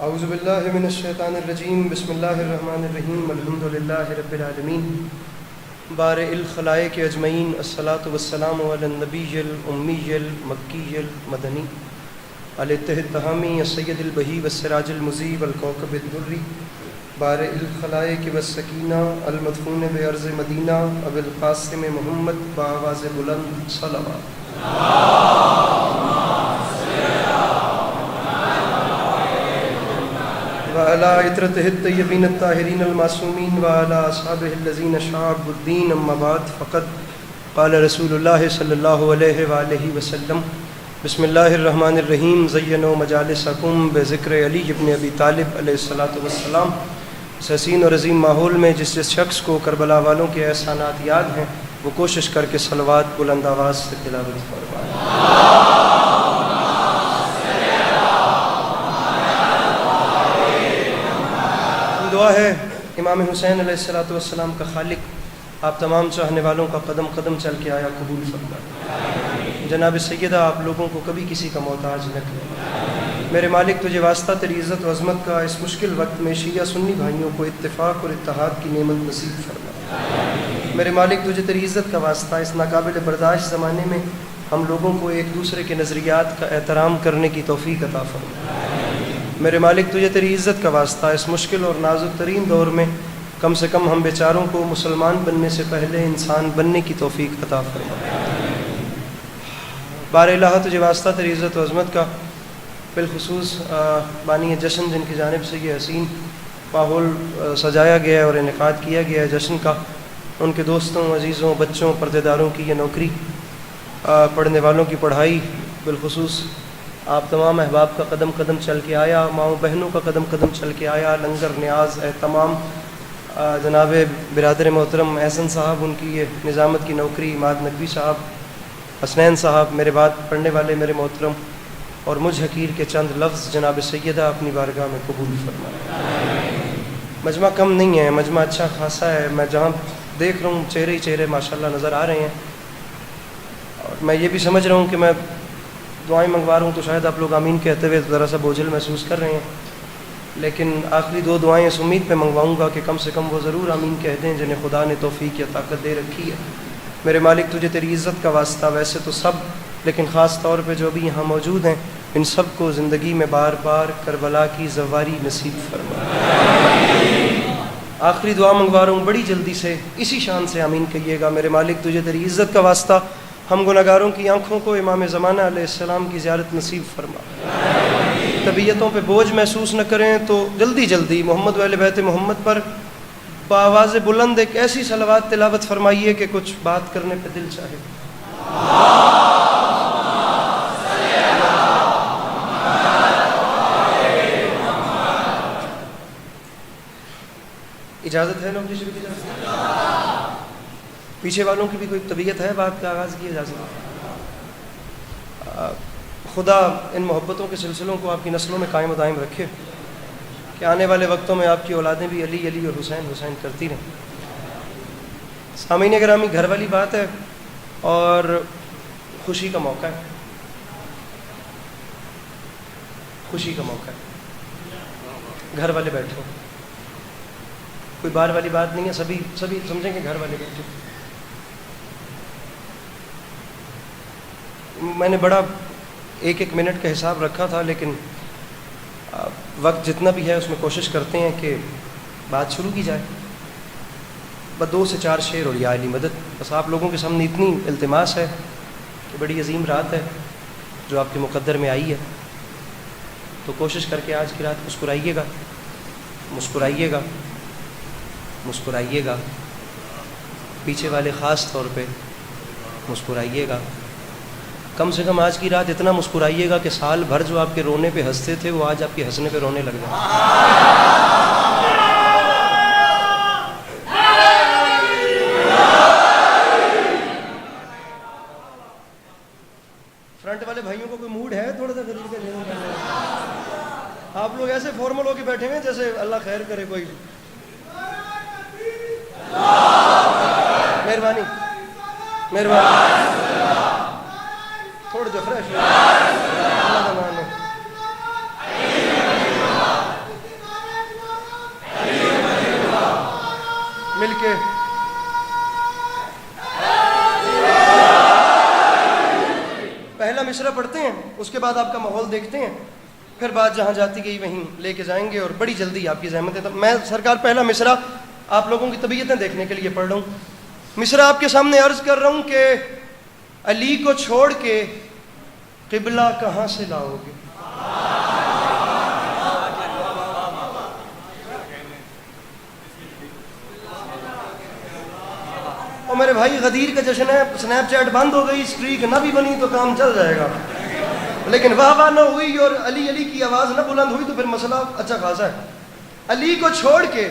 اعوذ باللہ من الشیطان الرجیم بسم اللہ الرحمن الرحیم الحمد للہ رب العالمین بارئ الخلائق اجمعین الصلاۃ والسلام علی النبی الامی المکی المدنی علی التہامی السید البہی والسراج المضیء والکوکب الدری بارئ الخلائق والسکینہ المدفون بارض مدینہ ابو القاسم محمد بآواز بلند صلوات وعلى عطرته الطيبين الطاهرين المعصومين وعلى أصحابه الذين شعبوا الدين أما بعد فقد قال رسول الله صلى الله عليه وآله وسلم بسم الله الرحمن الرحيم زينوا مجالسكم بذكر علي بن أبي طالب علیہ الصلاۃ والسلام. اس حسین اور عظیم ماحول میں جس شخص کو کربلا والوں کے احسانات یاد ہیں وہ کوشش کر کے صلوات بلند آواز سے تلاوت فرمائے. دعا ہے امام حسین علیہ الصلاۃ والسلام کا خالق آپ تمام چاہنے والوں کا قدم قدم چل کے آیا قبول فرمائے. جناب سیدہ آپ لوگوں کو کبھی کسی کا محتاج نہ کرے. میرے مالک تجھے واسطہ تیری عزت و عظمت کا اس مشکل وقت میں شیعہ سنی بھائیوں کو اتفاق اور اتحاد کی نعمت نصیب فرما. میرے مالک تجھے تیری عزت کا واسطہ اس ناقابل برداشت زمانے میں ہم لوگوں کو ایک دوسرے کے نظریات کا احترام کرنے کی توفیق عطا فرما. میرے مالک تجھے تیری عزت کا واسطہ اس مشکل اور نازک ترین دور میں کم سے کم ہم بیچاروں کو مسلمان بننے سے پہلے انسان بننے کی توفیق عطا فرما. بار الہ تجھے واسطہ تیری عزت و عظمت کا بالخصوص بانی جشن جن کی جانب سے یہ حسین ماحول سجایا گیا ہے اور انعقاد کیا گیا ہے جشن کا، ان کے دوستوں عزیزوں بچوں پردے داروں کی یہ نوکری، پڑھنے والوں کی پڑھائی، بالخصوص آپ تمام احباب کا قدم قدم چل کے آیا، ماؤں بہنوں کا قدم قدم چل کے آیا، لنگر نیاز اہتمام، جناب برادر محترم احسن صاحب ان کی یہ نظامت کی نوکری، عماد نقوی صاحب، حسنین صاحب، میرے بات پڑھنے والے میرے محترم اور مجھ حقیر کے چند لفظ جناب سیدہ اپنی بارگاہ میں قبول فرمائے. مجمع کم نہیں ہے، مجمع اچھا خاصا ہے. میں جہاں دیکھ رہا ہوں چہرے ہی چہرے ماشاءاللہ نظر آ رہے ہیں اور میں یہ بھی سمجھ رہا ہوں کہ میں دعائیں منگوا رہا ہوں تو شاید آپ لوگ آمین کہتے ہوئے ذرا سا بوجھل محسوس کر رہے ہیں، لیکن آخری دو دعائیں اس امید پہ منگواؤں گا کہ کم سے کم وہ ضرور آمین کہہ دیں جنہیں خدا نے توفیق یا طاقت دے رکھی ہے. میرے مالک تجھے تیری عزت کا واسطہ ویسے تو سب، لیکن خاص طور پہ جو ابھی یہاں موجود ہیں ان سب کو زندگی میں بار بار کربلا کی زواری نصیب فرما. آخری دعا منگوا رہا ہوں بڑی جلدی سے، اسی شان سے آمین کہیے گا. میرے مالک تجھے تیری عزت کا واسطہ ہم گناہگاروں کی آنکھوں کو امام زمانہ علیہ السلام کی زیارت نصیب فرما. طبیعتوں پہ بوجھ محسوس نہ کریں تو جلدی جلدی محمد و اہل بیت محمد پر بآواز بلند ایک ایسی صلوات تلاوت فرمائیے کہ کچھ بات کرنے پہ دل چاہے. اجازت ہے لوگ جی شروع کی اجازت؟ پیچھے والوں کی بھی کوئی طبیعت ہے بات کا آغاز کی اجازت؟ خدا ان محبتوں کے سلسلوں کو آپ کی نسلوں میں قائم و دائم رکھے کہ آنے والے وقتوں میں آپ کی اولادیں بھی علی علی اور حسین حسین کرتی رہیں. سامعین گرامی گھر والی بات ہے اور خوشی کا موقع ہے، خوشی کا موقع ہے. گھر والے بیٹھو، کوئی بار والی بات نہیں ہے، سبھی سمجھیں کہ گھر والے بیٹھے. میں نے بڑا ایک ایک منٹ کا حساب رکھا تھا، لیکن وقت جتنا بھی ہے اس میں کوشش کرتے ہیں کہ بات شروع کی جائے. بس 2 سے 4 شعر اور یا علی مدد. بس آپ لوگوں کے سامنے اتنی التماس ہے کہ بڑی عظیم رات ہے جو آپ کے مقدر میں آئی ہے، تو کوشش کر کے آج کی رات مسکرائیے گا، مسکرائیے گا، مسکرائیے گا. پیچھے والے خاص طور پہ مسکرائیے گا. کم سے کم آج کی رات اتنا مسکرائیے گا کہ سال بھر جو آپ کے رونے پہ ہنستے تھے وہ آج آپ کے ہنسنے پہ رونے لگ جائیں. فرنٹ والے بھائیوں کو کوئی موڈ ہے تھوڑا سا خرید کے دینے کا؟ آپ لوگ ایسے فارمل ہو کے بیٹھے ہوئے جیسے اللہ خیر کرے. کوئی مہربانی مہربانی تھوڑا جو فریش مل کے پہلا مصرع پڑھتے ہیں, اس کے بعد آپ کا ماحول دیکھتے ہیں, پھر بات جہاں جاتی گئی وہیں لے کے جائیں گے, اور بڑی جلدی آپ کی زحمت ہے. تو میں سرکار پہلا مصرع آپ لوگوں کی طبیعتیں دیکھنے کے لیے پڑھ رہا ہوں. مصرع آپ کے سامنے عرض کر رہا ہوں کہ علی کو چھوڑ کے قبلہ کہاں سے لاؤ گے. اور میرے بھائی غدیر کا جشن ہے, سنیپ چیٹ بند ہو گئی, اسٹریک نہ بھی بنی تو کام چل جائے گا, لیکن واہ واہ نہ ہوئی اور علی علی کی آواز نہ بلند ہوئی تو پھر مسئلہ اچھا خاصا ہے. علی کو چھوڑ کے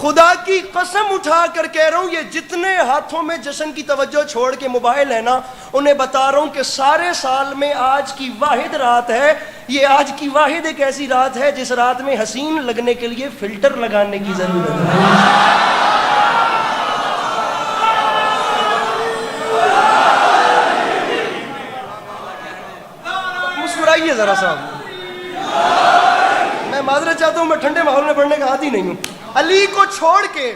خدا کی قسم اٹھا کر کہہ رہا ہوں, یہ جتنے ہاتھوں میں جشن کی توجہ چھوڑ کے موبائل ہے نا, انہیں بتا رہا ہوں کہ سارے سال میں آج کی واحد رات ہے. یہ آج کی واحد ایک ایسی رات ہے جس رات میں حسین لگنے کے لیے فلٹر لگانے کی ضرورت ہے. مسکرائیے ذرا صاحب, میں معذرت چاہتا ہوں, میں ٹھنڈے ماحول میں پڑھنے کا عادی نہیں ہوں. علی کو چھوڑ کے,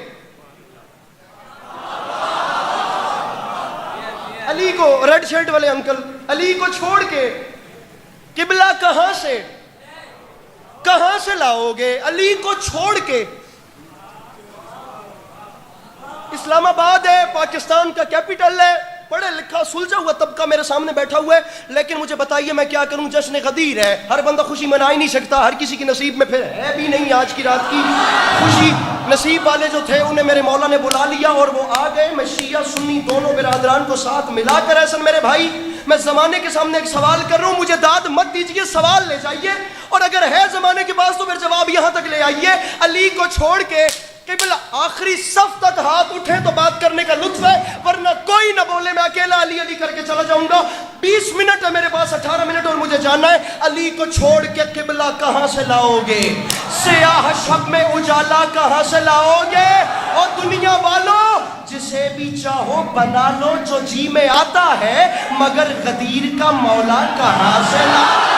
علی کو, ریڈ شرٹ والے انکل, علی کو چھوڑ کے قبلہ کہاں سے لاؤ گے. علی کو چھوڑ کے, اسلام آباد ہے, پاکستان کا کیپٹل ہے, پڑھا لکھا سلجھا ہوا طبقہ میرے سامنے بیٹھا ہوا ہے, لیکن مجھے بتائیے میں کیا کروں. جشن غدیر ہے, ہر بندہ خوشی منا ہی نہیں سکتا, ہر کسی کی نصیب میں پھر ہے بھی نہیں آج کی رات کی خوشی. نصیب والے جو تھے انہیں میرے مولا نے بلا لیا اور وہ آ گئے. میں شیعہ سنی دونوں برادران کو ساتھ ملا کر, ایسن میرے بھائی میں زمانے کے سامنے ایک سوال کر رہا ہوں, مجھے داد مت دیجیے, سوال لے جائیے, اور اگر ہے زمانے کے پاس تو پھر جواب یہاں تک لے آئیے. علی کو چھوڑ کے قبلہ, آخری صف تک ہاتھ اٹھے تو بات کرنے کا لطف ہے, ورنہ کوئی نہ بولے, میں اکیلا علی علی کر کے چلا جاؤں گا. 20 منٹ ہے میرے پاس, 18 منٹ اور مجھے جاننا ہے علی کو چھوڑ کے قبلہ کہاں سے لاؤ گے, سیاہ شب میں اجالا کہاں سے لاؤ گے. اور دنیا والوں جسے بھی چاہو بنا لو جو جی میں آتا ہے, مگر غدیر کا مولا کہاں سے لاؤ.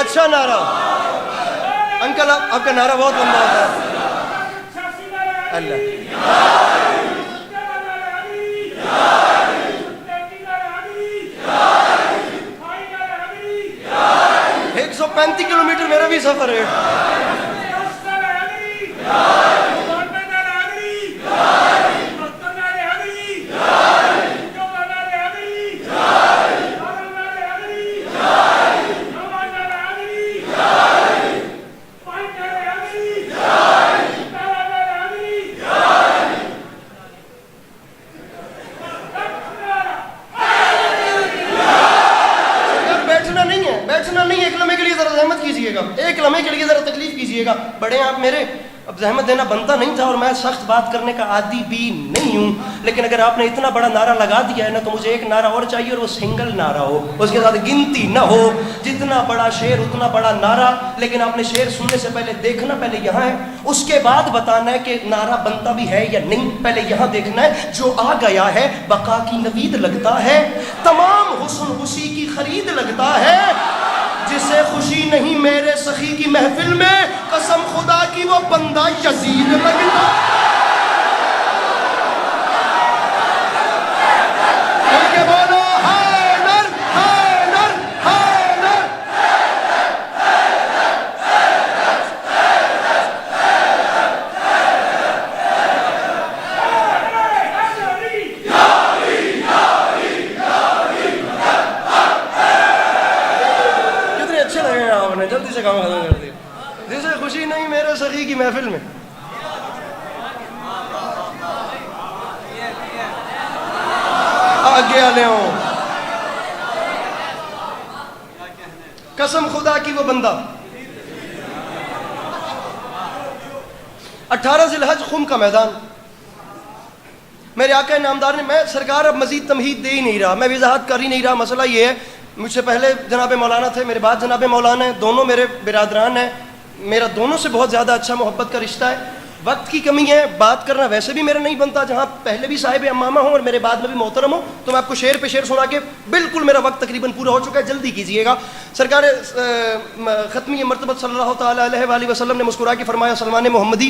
اچھا نعرہ انکل, آپ کا نعرہ بہت لمبا ہوتا ہے. اللہ 135 کلومیٹر میرا بھی سفر ہے. ایک لمحے کے لیے ذرا تکلیف کیجئے گا. بڑے آپ میرے, اب زحمت دینا بنتا نہیں تھا, اور میں سخت بات کرنے کا عادی بھی نہیں ہوں, لیکن اگر آپ نے اتنا بڑا نعرہ لگا دیا ہے نا, تو مجھے ایک نعرہ اور چاہیے, اور وہ سنگل نعرہ ہو, اس کے ساتھ گنتی نہ ہو. جتنا بڑا شعر اتنا بڑا نعرہ, لیکن آپ نے شعر سننے سے پہلے دیکھنا پہلے یہاں ہے, اس کے بعد بتانا ہے کہ نعرہ بنتا بھی ہے یا نہیں. پہلے یہاں دیکھنا ہے, جو آ گیا ہے بقا کی نوید لگتا ہے, تمام حسن اسی کی خرید لگتا ہے. جسے خوشی نہیں میرے سخی کی محفل میں, قسم خدا کی وہ بندہ یزید لگتا. کہ بولو حیدر حیدر حیدر. کتنے اچھے لگے ہیں آپ نے, جلدی سے کام ختم کر دیا. جسے خوشی نہیں میرے سخی کی محفل میں, آگے آنے ہوں. قسم خدا کی وہ بندہ. 18 ذی الحج خم کا میدان, میرے آقا نامدار نے، میں سرکار اب مزید تمہید دے ہی نہیں رہا، میں وضاحت کر ہی نہیں رہا. مسئلہ یہ ہے، مجھ سے پہلے جناب مولانا تھے، میرے بعد جناب مولانا ہیں، دونوں میرے برادران ہیں، میرا دونوں سے بہت زیادہ اچھا محبت کا رشتہ ہے. وقت کی کمی ہے، بات کرنا ویسے بھی میرا نہیں بنتا، جہاں پہلے بھی صاحب امامہ ہوں اور میرے بعد میں بھی محترم ہوں، تو میں آپ کو شعر پہ شعر سنا کے بالکل میرا وقت تقریباً پورا ہو چکا ہے، جلدی کیجئے گا. سرکار ختمی مرتبہ صلی اللہ تعالیٰ علیہ وآلہ وسلم نے مسکرا کے فرمایا سلمان محمدی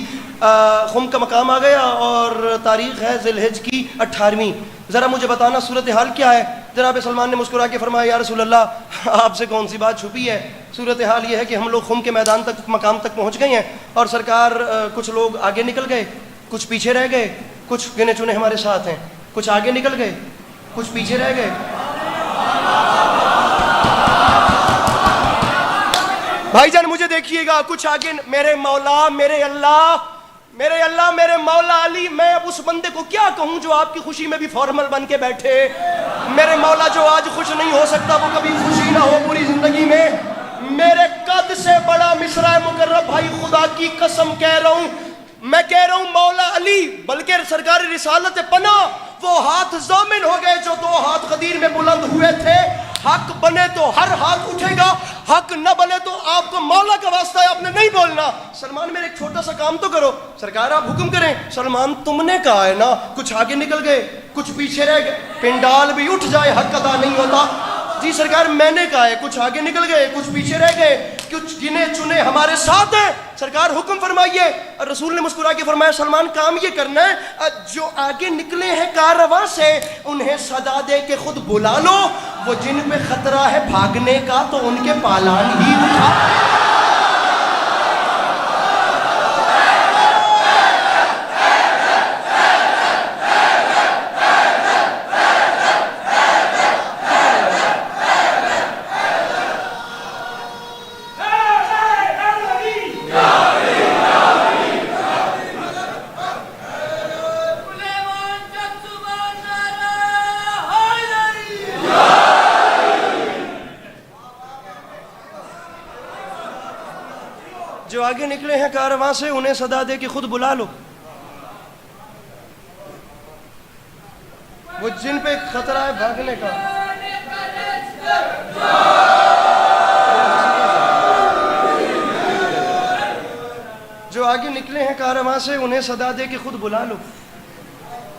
خم کا مقام آ گیا اور تاریخ ہے ذی الحجہ کی 18ویں، ذرا مجھے بتانا صورتحال کیا ہے. جناب سلمان نے مسکرا کے فرمایا یا رسول اللہ آپ سے کون سی بات چھپی ہے، صورتحال یہ ہے کہ ہم لوگ خم کے میدان تک مقام تک پہنچ گئے ہیں اور سرکار کچھ لوگ آگے نکل گئے، کچھ پیچھے رہ گئے، کچھ گنے چنے ہمارے ساتھ ہیں، کچھ آگے نکل گئے، کچھ پیچھے رہ گئے. بھائی جان مجھے دیکھیے گا، کچھ آگے. میرے مولا میرے اللہ میرے مولا علی، میں اب اس بندے کو کیا کہوں جو آپ کی خوشی میں بھی فارمل بن کے بیٹھے. میرے مولا جو آج خوش نہیں ہو سکتا وہ کبھی خوشی نہ ہو پوری زندگی میں. میرے قد سے بڑا مصرع مقرب بھائی خدا کی قسم کہہ رہا ہوں، میں کہہ رہا ہوں مولا علی بلکہ سرکار رسالت پناہ وہ ہاتھ ضامن ہو گئے جو 2 ہاتھ غدیر میں بلند ہوئے تھے. حق بنے تو ہر ہاتھ اٹھے گا، حق نہ بنے تو آپ کو مولا کا واسطہ ہے آپ نے نہیں بولنا. سلمان میرے ایک چھوٹا سا کام تو کرو. سرکار آپ حکم کریں. سلمان تم نے کہا ہے نا، کچھ آگے نکل گئے کچھ پیچھے رہ گئے، پنڈال بھی اٹھ جائے حق ادا نہیں ہوتا. جی سرکار میں نے کہا ہے کچھ آگے نکل گئے کچھ پیچھے رہ گئے، کچھ گنے چنے ہمارے ساتھ ہیں. سرکار حکم فرمائیے. رسول نے مسکرا کے فرمایا سلمان کام یہ کرنا ہے، جو آگے نکلے ہیں کارواں سے انہیں صدا دے کے خود بلا لو، وہ جن پہ خطرہ ہے بھاگنے کا تو ان کے پالان ہی اٹھا. جو آگے نکلے ہیں کارواں سے انہیں صدا دے کے خود بلا لو، وہ جن پہ خطرہ ہے بھاگنے کا. جو آگے نکلے ہیں کارواں سے انہیں صدا دے کے خود بلا لو،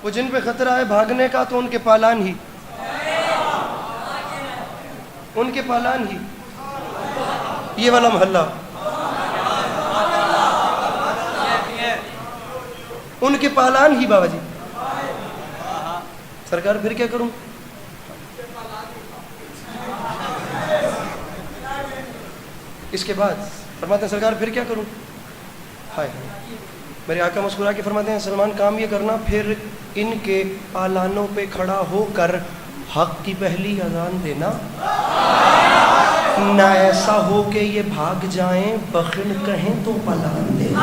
وہ جن پہ خطرہ ہے بھاگنے کا تو ان کے پالان ہی، ان کے پالان ہی. یہ والا محلہ ان کے پالان ہی. بابا جی سرکار پھر کیا کروں؟ اس کے بعد فرماتے ہیں سرکار پھر کیا کروں؟ ہائے میرے آقا مسکرا کے فرماتے ہیں سلمان کام یہ کرنا، پھر ان کے پالانوں پہ کھڑا ہو کر حق کی پہلی اذان دینا، نہ ایسا ہو کہ یہ بھاگ جائیں بخل کہیں تو پلان دے.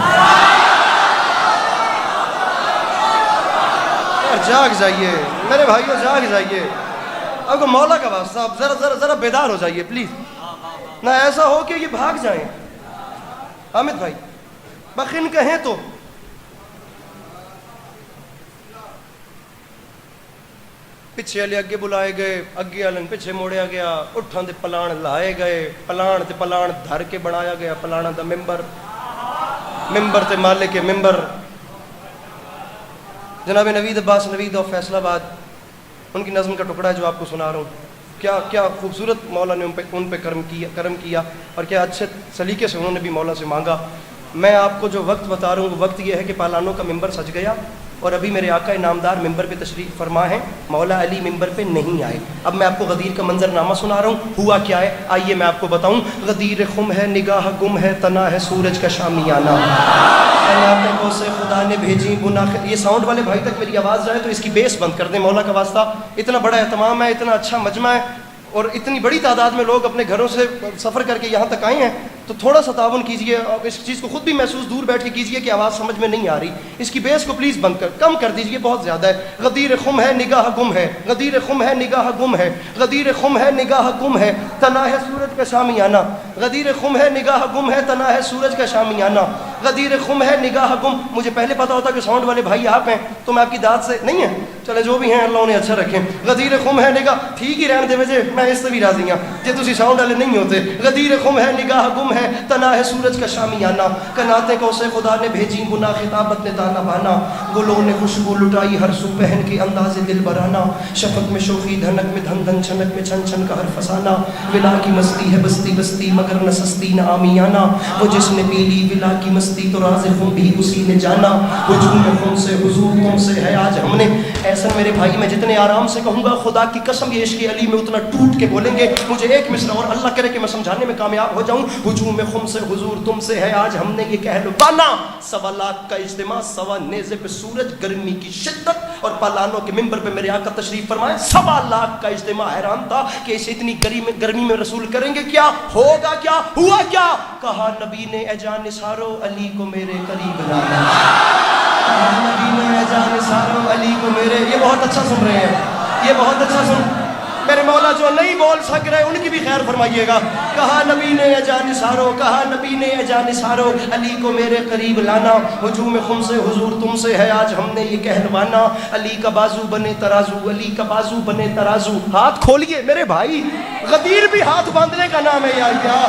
جاگ جائیے میرے بھائیو، جاگ جائیے. اب کو مولا کا واسطہ اب ذرا بیدار ہو جائیے پلیز. نہ ایسا ہو کہ یہ بھاگ جائیں. حامد بھائی بخن کہیں تو پچھے والے اگے بلائے گئے، اگے والے پچھے موڑیا گیا، اٹھاں دے پلان لائے گئے، پلان تے پلان دھر کے بنایا گیا، پلانا دا ممبر تے مالک ممبر جناب نوید عباس نوید آف فیصل آباد، ان کی نظم کا ٹکڑا ہے جو آپ کو سنا رہا ہوں. کیا خوبصورت مولا نے ان پہ کرم کیا اور کیا اچھے سلیقے سے انہوں نے بھی مولا سے مانگا. میں آپ کو جو وقت بتا رہا ہوں وہ وقت یہ ہے کہ پالانوں کا ممبر سج گیا اور ابھی میرے آقا نامدار ممبر پہ تشریف فرما ہے، مولا علی ممبر پہ نہیں آئے. اب میں آپ کو غدیر کا منظر نامہ سنا رہا ہوں. ہوا کیا ہے آئیے میں آپ کو بتاؤں. غدیر خم ہے نگاہ گم ہے تنا ہے سورج کا شامیانہ، کو سے خدا نے بھیجی گناہ. یہ ساؤنڈ والے بھائی تک میری آواز جائے تو اس کی بیس بند کر دیں مولا کا واسطہ. اتنا بڑا اہتمام ہے، اتنا اچھا مجمع ہے اور اتنی بڑی تعداد میں لوگ اپنے گھروں سے سفر کر کے یہاں تک آئے ہیں، تو تھوڑا سا تعاون کیجئے اور اس چیز کو خود بھی محسوس دور بیٹھ کے کیجئے کہ آواز سمجھ میں نہیں آ رہی. اس کی بیس کو پلیز بند کم کر دیجئے، بہت زیادہ ہے. غدیر خم ہے نگاہ گم ہے، غدیر خم ہے نگاہ گم ہے، غدیر خم ہے نگاہ گم ہے تنا ہے سورج کا شامیانہ، غدیر خم ہے نگاہ گم ہے تنا ہے سورج کا شامیانہ. غدیر خم ہے نگاہ گم. مجھے پہلے پتا ہوتا کہ ساؤنڈ والے بھائی آپ ہیں تو میں آپ کی داد سے نہیں ہیں, چلے جو بھی ہیں اللہ انہیں اچھا رکھیں. غدیر خم ہے نگاہ, ٹھیک ہی رہن دے وجہ میں اس سے بھی راضی ہوں جی تسی ساؤنڈ والے نہیں ہوتے. غدیر خم ہے نگاہ گم ہے, تنا ہے سورج کا شامیانہ, کناتیں کو سے خدا نے بھیجی گناہ خطابت نے تانا بانا, گلوں نے خوشبو لٹائی ہر سو پہن کے انداز دل برانا, شفق میں شوخی دھنک میں دھن دھن چھنک میں چھن چھن کا ہر فسانہ, ولا کی مستی ہے بستی بستی مگر نہ سستی نہ آمیانہ, وہ جس نے پی لی ولا کی مستی تو راز خم بھی اسی نے جانا, وجود میں خم سے حضور تم سے ہے آج ہم نے. ایسا میرے بھائی میں جتنے آرام سے کہوں گا خدا کی قسم یہ عشق علی میں اتنا ٹوٹ کے بولیں گے. مجھے ایک مصرع اور اللہ کرے کہ میں سمجھانے میں کامیاب ہو جاؤں. ہجوم میں خم سے حضور تم سے ہے آج ہم نے یہ کہلوانا, 1.25 لاکھ کا اجتماع, 1.25 نیزے پہ سورج, گرمی کی شدت, اور پالانوں کے منبر پہ میرے آقا تشریف فرمائے. 1.25 لاکھ کا اجتماع حیران تھا کہ اسے اتنی گرمی میں رسول کریں گے کیا, ہوگا کیا, ہوا کیا. کہا نبی نے اے جان نثارو علی کو میرے قریب لانا, کہا نبی نے اے جان نثارو علی کو میرے. یہ بہت اچھا سن رہے ہیں, یہ بہت اچھا سن, میرے مولا جو نہیں بول سک رہے ان کی بھی خیر فرمائیے گا. کہا نبی نے اے جان نثارو, کہا نبی نے اے جان نثارو علی کو میرے قریب لانا, ہجوم خم سے حضور تم سے ہے آج ہم نے یہ کہلوانا. علی کا بازو بنے ترازو, علی کا بازو بنے ترازو. ہاتھ کھولیے میرے بھائی, غدیر بھی ہاتھ باندھنے کا نام ہے یار کیا.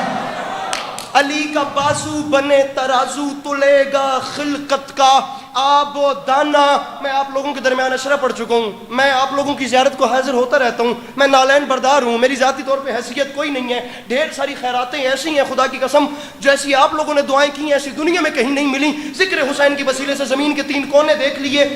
علی کا بازو بنے ترازو, تلے گا خلقت کا آب و دانا. میں آپ لوگوں کے درمیان اشرا پڑھ چکا ہوں, میں آپ لوگوں کی زیارت کو حاضر ہوتا رہتا ہوں, میں نالین بردار ہوں, میری ذاتی طور پہ حیثیت کوئی نہیں ہے. ڈھیر ساری خیراتیں ایسی ہیں خدا کی قسم جیسی آپ لوگوں نے دعائیں کی ہیں ایسی دنیا میں کہیں نہیں ملی. ذکر حسین کی وسیلے سے زمین کے 3 کونے دیکھ لیے.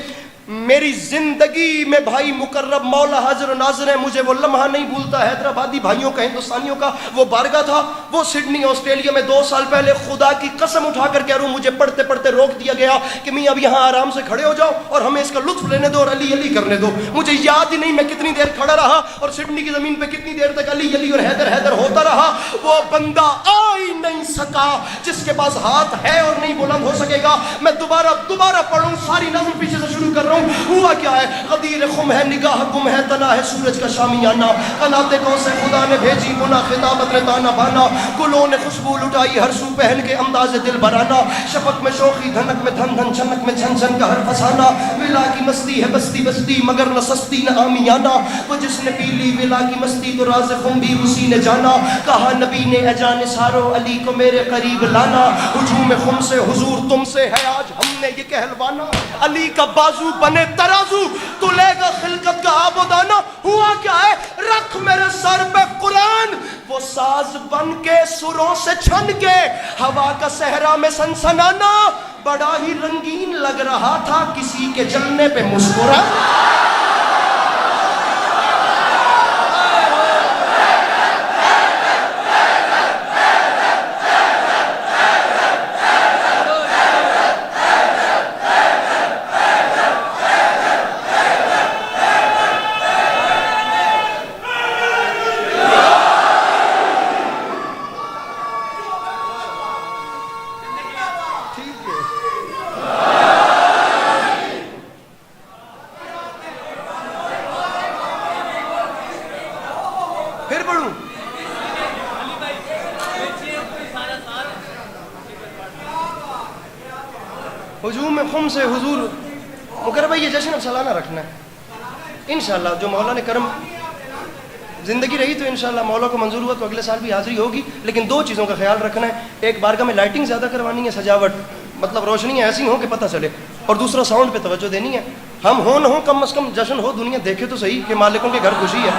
میری زندگی میں بھائی مقرب مولا حاضر و ناظر ہے, مجھے وہ لمحہ نہیں بھولتا. حیدرآبادی بھائیوں کا, ہندوستانیوں کا وہ بارگاہ تھا, وہ سڈنی آسٹریلیا میں 2 سال پہلے. خدا کی قسم اٹھا کر کہہ رہا ہوں, مجھے پڑھتے پڑھتے روک دیا گیا کہ میں اب یہاں آرام سے کھڑے ہو جاؤ اور ہمیں اس کا لطف لینے دو اور علی علی کرنے دو. مجھے یاد ہی نہیں میں کتنی دیر کھڑا رہا اور سڈنی کی زمین پہ کتنی دیر تک علی علی اور حیدر حیدر ہوتا رہا. وہ بندہ آ ہی نہیں سکا جس کے پاس ہاتھ ہے اور نہیں بلند ہو سکے گا. میں دوبارہ پڑھوں, ساری نظم پیچھے سے شروع کر رہا ہوں. ہوا کیا ہے, غدیر خم ہے نگاہ گم ہے, تنا ہے سورج کا شامیانہ, کناتیں کو سے خدا نے بھیجی گناہ خطابت نے تانا بانا, گلوں نے خوشبو لٹائی ہر سو پہن کے انداز دل برانا, شفق میں شوخی دھنک میں دھن دھن چھنک میں چھن چھن کا ہر فسانہ, ولا کی مستی ہے بستی بستی مگر نہ سستی نہ آمیانہ, وہ جس نے پی لی ولا کی مستی تو راز خم بھی اسی نے جانا. کہا نبی نے اے جان نثارو علی کو میرے قریب لانا, ہجوم خم سے حضور تم سے ہے آج ہم نے یہ کہلوانا. علی کا بازو بنے ترازو, تو لے گا خلقت کا آب و دانا. ہوا کیا ہے, رکھ میرے سر پہ قرآن, وہ ساز بن کے سروں سے چھن کے ہوا کا صحرا میں سنسنانا. بڑا ہی رنگین لگ رہا تھا کسی کے جلنے پہ مسکرا. ہجوم خم سے حضور مقرر بھائی, یہ جشن اب سالانہ رکھنا ہے انشاءاللہ. جو مولا نے کرم زندگی رہی تو انشاءاللہ مولا کو منظور ہوا تو اگلے سال بھی حاضری ہوگی. لیکن 2 چیزوں کا خیال رکھنا ہے, ایک بارگاہ میں لائٹنگ زیادہ کروانی ہے, سجاوٹ مطلب روشنی ایسی ہوں کہ پتہ چلے, اور دوسرا ساؤنڈ پہ توجہ دینی ہے. ہم ہوں نہ ہوں کم از کم جشن ہو, دنیا دیکھے تو صحیح کہ مالکوں کے گھر خوشی ہے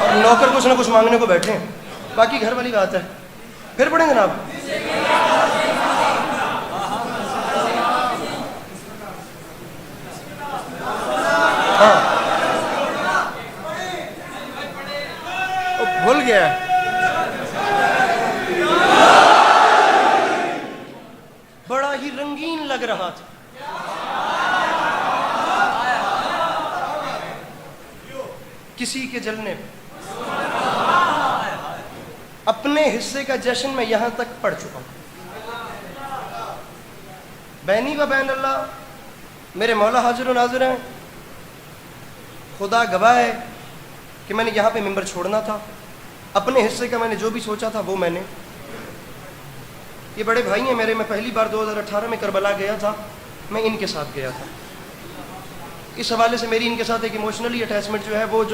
اور نوکر کچھ نہ کچھ مانگنے کو بیٹھے ہیں. باقی گھر والی بات ہے. پھر پڑھیں جناب. ہاں بھول گیا. بڑا ہی رنگین لگ رہا تھا. کسی کے جلنے پہ اپنے حصے کا جشن میں یہاں تک پڑھ چکا ہوں. بینی و بین اللہ میرے مولا حاضر و ناظر ہیں, خدا گواہ ہے کہ میں نے یہاں پہ ممبر چھوڑنا تھا. اپنے حصے کا میں نے جو بھی سوچا تھا وہ میں نے یہ بڑے بھائی ہیں میرے. میں پہلی بار 2018 میں کربلا گیا تھا, میں ان کے ساتھ گیا تھا. اس حوالے سے میری ان کے ساتھ ایک ایموشنلی اٹیچمنٹ جو ہے, وہ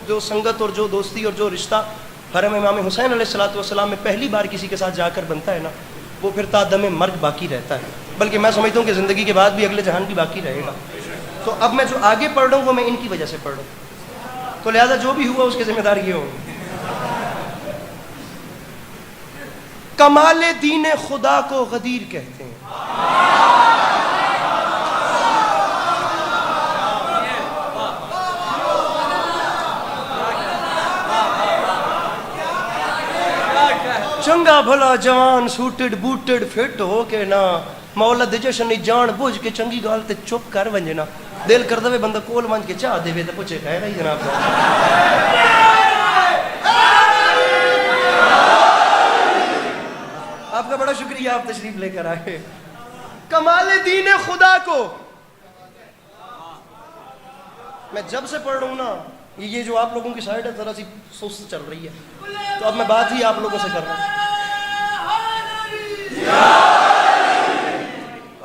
جو سنگت اور جو دوستی اور جو رشتہ حرم امام حسین علیہ السلام میں پہلی بار کسی کے ساتھ جا کر بنتا ہے نا, وہ پھر تا دم مرگ باقی رہتا ہے. بلکہ میں سمجھتا ہوں کہ زندگی کے بعد بھی اگلے جہان بھی باقی رہے گا. تو اب میں جو آگے پڑھ رہا ہوں وہ میں ان کی وجہ سے پڑھ رہا ہوں, تو لہذا جو بھی ہوا اس کے ذمہ دار یہ ہوں. کمال دین خدا کو غدیر کہتے ہیں. چنگا بھلا جوان سوٹڈ بوٹڈ فٹ ہو کے نا مولد جشن جان بوجھ کے چنگی گال تے چپ کر ونجنا. دل کر دے بندہ کول ونج کے چاہ دے تے پوچھے خیر ہے جناب. آپ کا بڑا شکریہ, آپ تشریف لے کر آئے. کمال دین خدا کو میں جب سے پڑھ رہا ہوں نا, یہ جو آپ لوگوں کی سائڈ ہے ذرا سی سست چل رہی ہے, تو اب میں بات ہی آپ لوگوں سے کر رہا ہوں.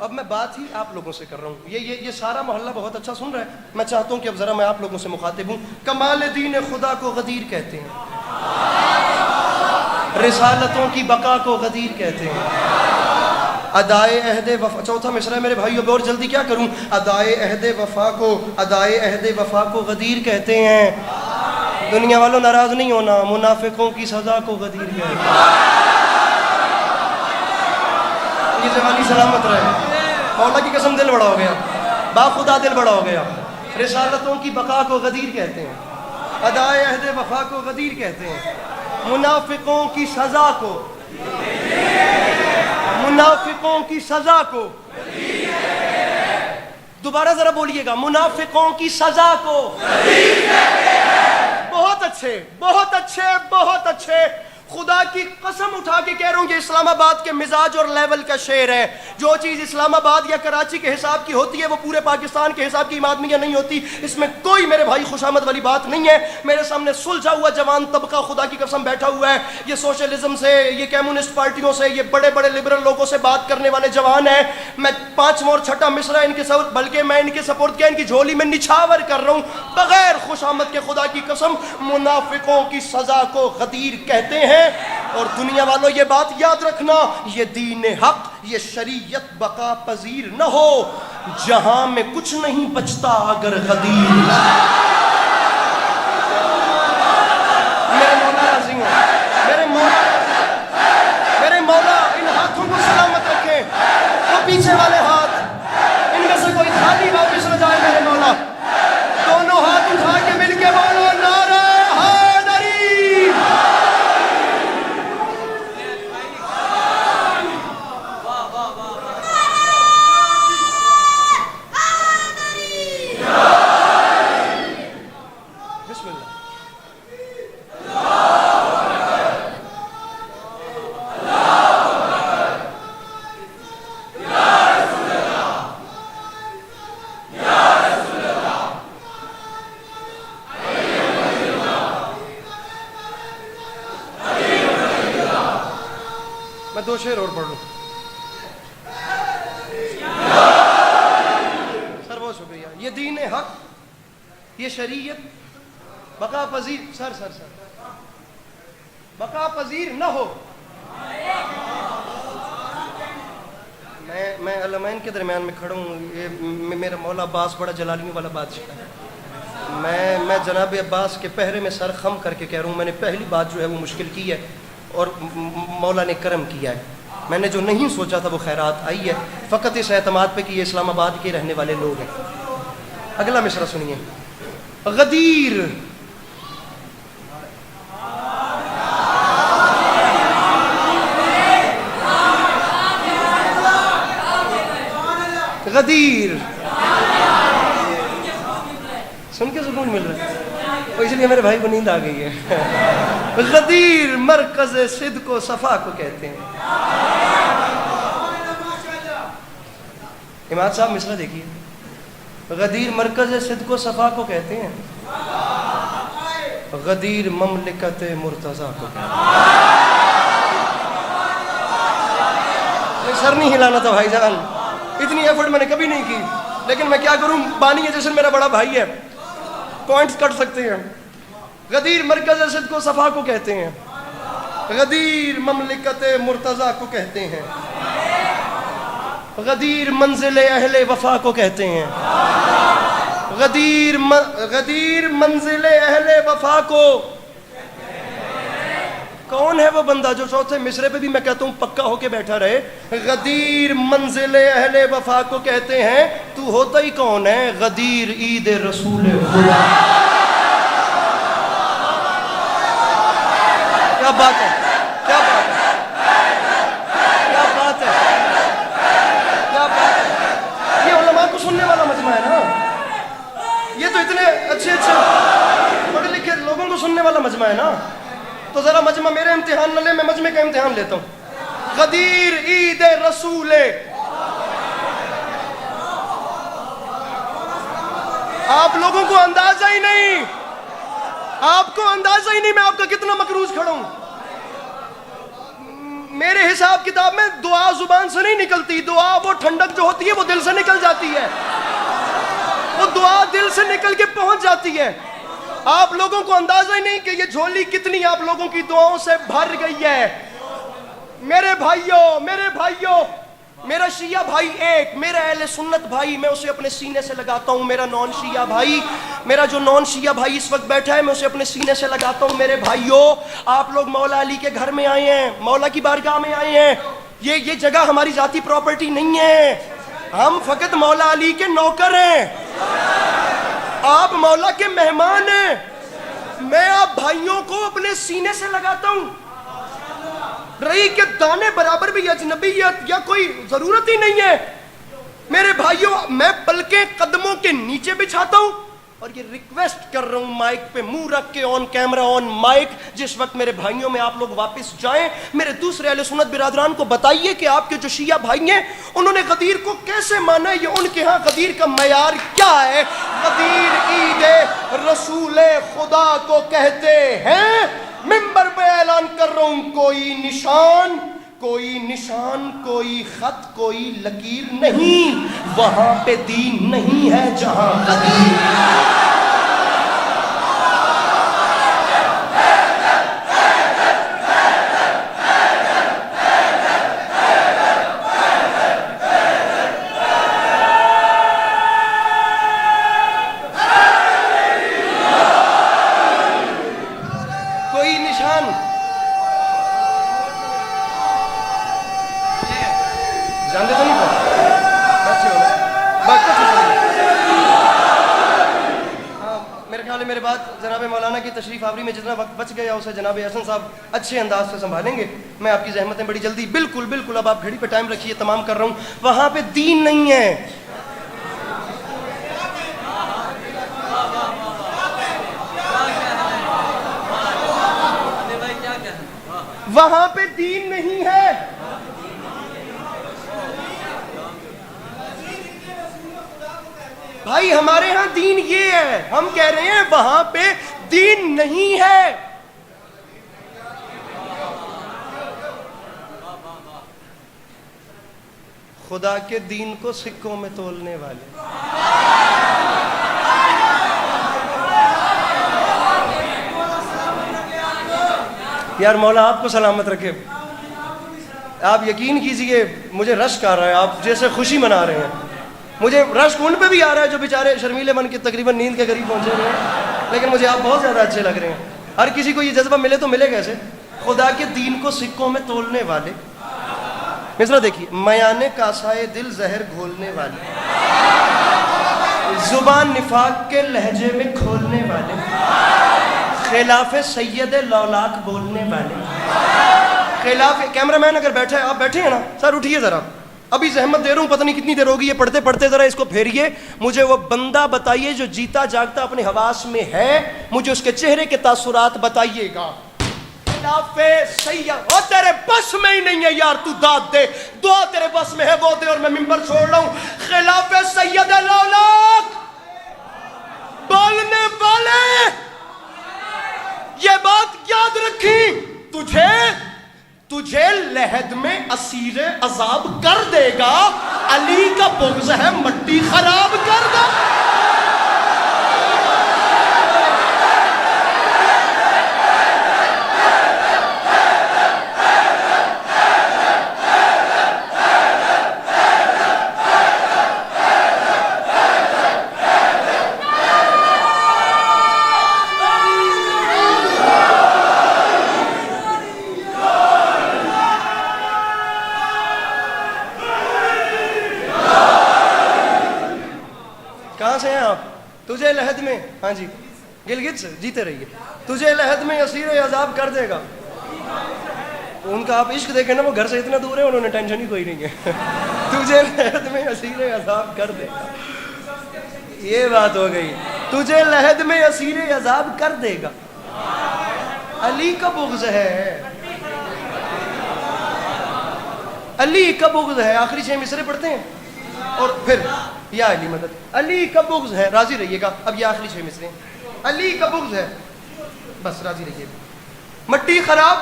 اب میں بات ہی آپ لوگوں سے کر رہا ہوں. یہ سارا محلہ بہت اچھا سن رہا ہے. میں چاہتا ہوں کہ اب ذرا میں آپ لوگوں سے مخاطب ہوں. کمال دین خدا کو غدیر کہتے ہیں, رسالتوں کی بقا کو غدیر کہتے ہیں, ادائے عہد وفا. چوتھا مصرع ہے میرے بھائیو, اور جلدی کیا کروں. ادائے عہد وفا کو غدیر کہتے ہیں. دنیا والوں ناراض نہیں ہونا, منافقوں کی سزا کو غدیر کہتے ہیں. یہ جوانی سلامت رہے. مولا کی قسم دل بڑا ہو گیا, با خدا دل بڑا ہو گیا. رسالتوں کی بقا کو غدیر کہتے ہیں, ادائے عہد وفا کو غدیر کہتے ہیں, منافقوں کی سزا کو, منافقوں کی سزا کو. دوبارہ ذرا بولیے گا, منافقوں کی سزا کو. بہت اچھے, بہت اچھے, بہت اچھے. خدا کی قسم اٹھا کے کہہ رہا ہوں کہ اسلام آباد کے مزاج اور لیول کا شعر ہے. جو چیز اسلام آباد یا کراچی کے حساب کی ہوتی ہے وہ پورے پاکستان کے حساب کی آدمیاں نہیں ہوتی. اس میں کوئی میرے بھائی خوشامد والی بات نہیں ہے. میرے سامنے سلجھا ہوا جوان طبقہ خدا کی قسم بیٹھا ہوا ہے. یہ سوشلزم سے, یہ کمیونسٹ پارٹیوں سے, یہ بڑے بڑے لبرل لوگوں سے بات کرنے والے جوان ہیں. میں 5واں اور 6واں مصرع ان کے ساتھ, بلکہ میں ان کے سپورٹ کیا ان کی جھولی میں نچھاور کر رہا ہوں بغیر خوشامد کے. خدا کی قسم منافقوں کی سزا کو غدیر کہتے ہیں. اور دنیا والوں یہ بات یاد رکھنا, یہ دین حق, یہ شریعت بقا پذیر نہ ہو. جہاں میں کچھ نہیں بچتا اگر غدیر. میرے مولا راضی ہوں, میرے مولا ان ہاتھوں کو سلامت رکھیں. وہ پیچھے والے ہاتھ ان میں سے کوئی خالی واپس نہ جائے. میرے مولا دونوں ہاتھ اٹھا کے مل کے بولو نعرہ حیدری. میں 2 شعر اور پڑھ لوں. سر بہت شکریہ. یہ دین حق, یہ شریعت بقا پذیر, سر بقا پذیر نہ ہو. میں علمین کے درمیان میں کھڑا ہوں. یہ میرا مولا عباس بڑا جلالیوں والا بادشاہ ہے. میں جناب عباس کے پہرے میں سر خم کر کے کہہ رہا ہوں, میں نے پہلی بات جو ہے وہ مشکل کی ہے اور مولا نے کرم کیا ہے. میں نے جو نہیں سوچا تھا وہ خیرات آئی ہے, فقط اس اعتماد پہ کہ یہ اسلام آباد کے رہنے والے لوگ ہیں. اگلا مصرع سنیے. غدیر, غدیر. سن کے سکون مل رہا ہے, اس لیے میرے بھائی کو نیند آ گئی ہے. غدیر مرکز صدق و صفا کو کہتے ہیں. امام صاحب مصرع دیکھیے. غدیر مرکز صدق و صفا کو کہتے ہیں, غدیر مملکت مرتضیٰ کو کہتے ہیں. سر نہیں ہلانا تھا بھائی جان، اتنی ایفرٹ میں نے کبھی نہیں کی، لیکن میں کیا کروں، بانی جشن میرا بڑا بھائی ہے، پوائنٹس کٹ سکتے ہیں۔ غدیر مرکز اسد کو صفا کو کہتے ہیں، غدیر مملکت مرتضی کو کہتے ہیں، غدیر منزل اہل وفا کو کہتے ہیں، غدیر منزل اہل وفا کو۔ کون ہے وہ بندہ جو چوتھے مصرے پہ بھی میں کہتا ہوں پکا ہو کے بیٹھا رہے؟ غدیر منزل اہل وفا کو کہتے ہیں۔ تو ہوتا ہی کون ہے؟ غدیر عید رسول خدا۔ کیا بات ہے، کیا بات ہے، کیا بات ہے، کیا بات ہے۔ یہ علماء کو سننے والا مجمع ہے نا، یہ تو اتنے اچھے اچھے پڑھے لکھے لوگوں کو سننے والا مجمع ہے نا، تو ذرا مجمع میرے امتحان نہ لے، میں مجمع کا امتحان لیتا ہوں۔ غدیر عید رسول، آپ لوگوں کو اندازہ ہی نہیں، آپ کو اندازہ ہی نہیں میں آپ کا کتنا مقروض کھڑا ہوں۔ میرے حساب کتاب میں دعا زبان سے نہیں نکلتی، دعا وہ ٹھنڈک جو ہوتی ہے وہ دل سے نکل جاتی ہے، وہ دعا دل سے نکل کے پہنچ جاتی ہے۔ آپ لوگوں کو اندازہ ہی نہیں کہ یہ جھولی کتنی آپ لوگوں کی دعاؤں سے بھر گئی ہے۔ میرے بھائیوں، میرا شیعہ بھائی ایک، میرا اہل سنت بھائی، میں اسے اپنے سینے سے لگاتا ہوں۔ میرا نان شیعہ بھائی، میرا جو نان شیعہ بھائی اس وقت بیٹھا ہے، میں اسے اپنے سینے سے لگاتا ہوں۔ میرے بھائیوں، آپ لوگ مولا علی کے گھر میں آئے ہیں، مولا کی بارگاہ میں آئے ہیں، یہ جگہ ہماری ذاتی پراپرٹی نہیں ہے، ہم فقط مولا علی کے نوکر ہیں، آپ مولا کے مہمان ہیں۔ میں آپ بھائیوں کو اپنے سینے سے لگاتا ہوں، رہی کہ دانے برابر بھی اجنبیت یا کوئی ضرورت ہی نہیں ہے۔ میرے بھائیوں، میں پلکیں قدموں کے نیچے بچھاتا ہوں اور یہ ریکویسٹ کر رہا ہوں مائک پہ منہ رکھ کے، آن کیمرہ آن مائک، جس وقت میرے بھائیوں میں آپ لوگ واپس جائیں، میرے دوسرے اہل سنت برادران کو بتائیے کہ آپ کے جو شیعہ بھائی ہیں انہوں نے غدیر کو کیسے مانا ہے، یہ ان کے ہاں غدیر کا معیار کیا ہے۔ غدیر عید رسول خدا کو کہتے ہیں۔ منبر پہ اعلان کر رہا ہوں، کوئی نشان، کوئی خط، کوئی لکیر نہیں، وہاں پہ دین نہیں ہے جہاں غدیر۔ کوئی نشان، جانتے تو نہیں میرے خیال ہے میرے بعد جناب مولانا کی تشریف آوری میں جتنا وقت بچ گیا اسے جناب حسن صاحب اچھے انداز سے سنبھالیں گے۔ میں آپ کی زحمتیں بڑی جلدی، بالکل اب آپ گھڑی پہ ٹائم رکھیے، تمام کر رہا ہوں۔ وہاں پہ دین نہیں ہے، وہاں پہ دین نہیں ہے۔ بھائی ہمارے ہاں دین یہ ہے، ہم کہہ رہے ہیں وہاں پہ دین نہیں ہے۔ خدا کے دین کو سکوں میں تولنے والے، یار مولا آپ کو سلامت رکھے۔ آپ یقین کیجئے مجھے رشک آ رہا ہے، آپ جیسے خوشی منا رہے ہیں، مجھے رشک ان پہ بھی آ رہا ہے جو بیچارے شرمیلے بن کے تقریباً نیند کے قریب پہنچے ہوئے ہیں، لیکن مجھے آپ بہت زیادہ اچھے لگ رہے ہیں۔ ہر کسی کو یہ جذبہ ملے تو ملے کیسے؟ خدا کے دین کو سکوں میں تولنے والے۔ مصرع دیکھیے، میانے کاسائے دل زہر گھولنے والے، زبان نفاق کے لہجے میں کھولنے والے، خلاف سید لولاک بولنے والے، خلاف کیمرہ مین اگر بیٹھا ہے، آپ بیٹھے ہیں نا سر، اٹھیے ذرا، ابھی زحمت دے رہا ہوں، پتہ نہیں کتنی دیر ہوگی یہ پڑھتے پڑھتے، ذرا اس کو پھیریے، مجھے وہ بندہ بتائیے جو جیتا جاگتا اپنے حواس میں ہے، مجھے اس کے چہرے کے تاثرات بتائیے گا۔ خلاف سید، وہ تیرے بس میں ہی نہیں ہے یار، تو داد دے، دعا تیرے بس میں ہے وہ دے، اور میں منبر چھوڑ رہا ہوں۔ خلاف سید لولاک بولنے والے، یہ بات یاد رکھی، تجھے لحد میں اسیر عذاب کر دے گا، علی کا بغض ہے مٹی خراب کر دے. کہاں سے ہیں آپ؟ تجھے لحد میں، ہاں جی گلگت سے، جیتے رہیے. تجھے لحد میں اسیر عذاب کر دے گا. ان کا آپ عشق دیکھیں نا، وہ گھر سے اتنا دور ہے، انہوں نے ٹینشن ہی کوئی نہیں ہے. تجھے لحد میں اسیر عذاب کر دے گا، یہ بات ہو گئی. تجھے لحد میں اسیر عذاب کر دے گا، علی کا بغض ہے، علی کا بغض ہے. آخری 6 مصرے پڑھتے ہیں اور پھر یا علی مدد. علی کا بغض ہے، راضی رہیے گا. اب یہ آخری 6 مصرے ہیں. علی کا بغض ہے، بس راضی رہیے گا. مٹی خراب،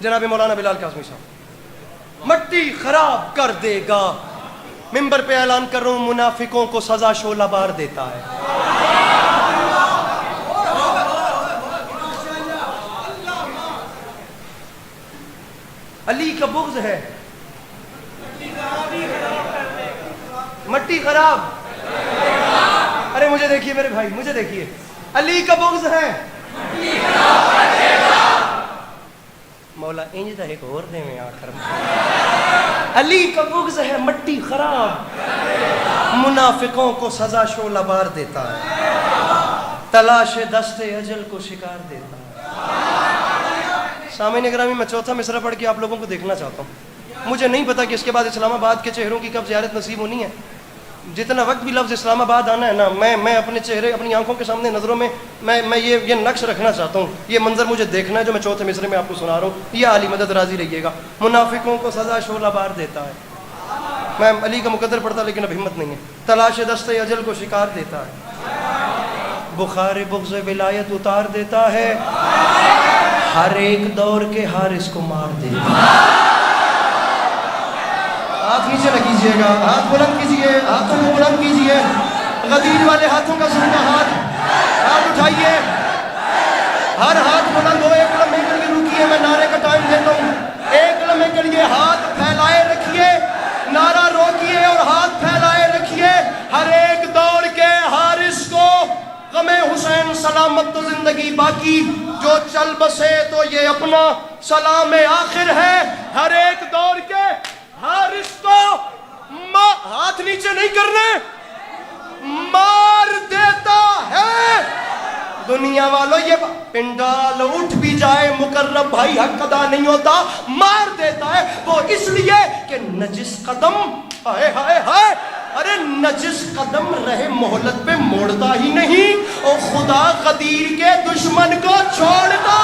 جناب مولانا بلال قاسمی صاحب، مٹی خراب کر دے گا. ممبر پہ اعلان کر رہا ہوں، منافقوں کو سزا شعلہ بار دیتا ہے. علی کا بغض ہے، مٹی خراب. ارے مجھے دیکھیے میرے بھائی، مجھے دیکھیے. علی کا بغض ہے، مولا انج دا ایک اور دے میں آخر میں. علی کا بغض ہے، مٹی خراب، منافقوں کو سزا شعلہ بار دیتا ہے، تلاش دست اجل کو شکار دیتا ہے. سامعین گرامی، میں چوتھا مصرع پڑھ کے آپ لوگوں کو دیکھنا چاہتا ہوں. مجھے نہیں پتا کہ اس کے بعد اسلام آباد کے چہروں کی کب زیارت نصیب ہونی ہے. جتنا وقت بھی لفظ اسلام آباد آنا ہے نا، میں اپنے چہرے، اپنی آنکھوں کے سامنے، نظروں میں میں یہ نقش رکھنا چاہتا ہوں. یہ منظر مجھے دیکھنا ہے جو میں چوتھے مصرے میں آپ کو سنا رہا ہوں. یہ علی مدد راضی رہیے گا. منافقوں کو سزا شعلہ بار دیتا ہے. میں علی کا مقدر پڑھتا لیکن اب ہمت نہیں ہے. تلاش دست اجل کو شکار دیتا ہے، بخار بغض ولایت اتار دیتا ہے، ہر ایک دور کے حارس کو مار دیتا ہے. ہاتھ نیچے نہ کیجیے گا، ہاتھ بلند کیجیے، ہاتھوں کو بلند کیجیے. غدیر والے ہاتھوں کا سن کا ہاتھ اٹھائیے، ہر ہاتھ بلند ہو. ایک لمحے کے لیے رکیے، میں نعرے کا ٹائم دیتا ہوں. ایک لمحے کے لیے ہاتھ پھیلائے رکھیے، نعرہ روکیے اور ہاتھ پھیلائے رکھیے. ہر ایک دور کے حارس کو غم حسین سلامت تو زندگی باقی، جو چل بسے تو یہ اپنا سلام آخر ہے. ہر ایک دور کے حارس کو ہاتھ نیچے نہیں کرنے، مار دیتا ہے. دنیا والوں یہ پنڈال اٹھ بھی جائے، مقرب بھائی حق ادا نہیں ہوتا، مار دیتا ہے. وہ اس لیے کہ نجس قدم، ہائے ہائے ہائے، ارے نجس قدم رہے مہلت پہ موڑتا ہی نہیں، اور خدا غدیر کے دشمن کو چھوڑتا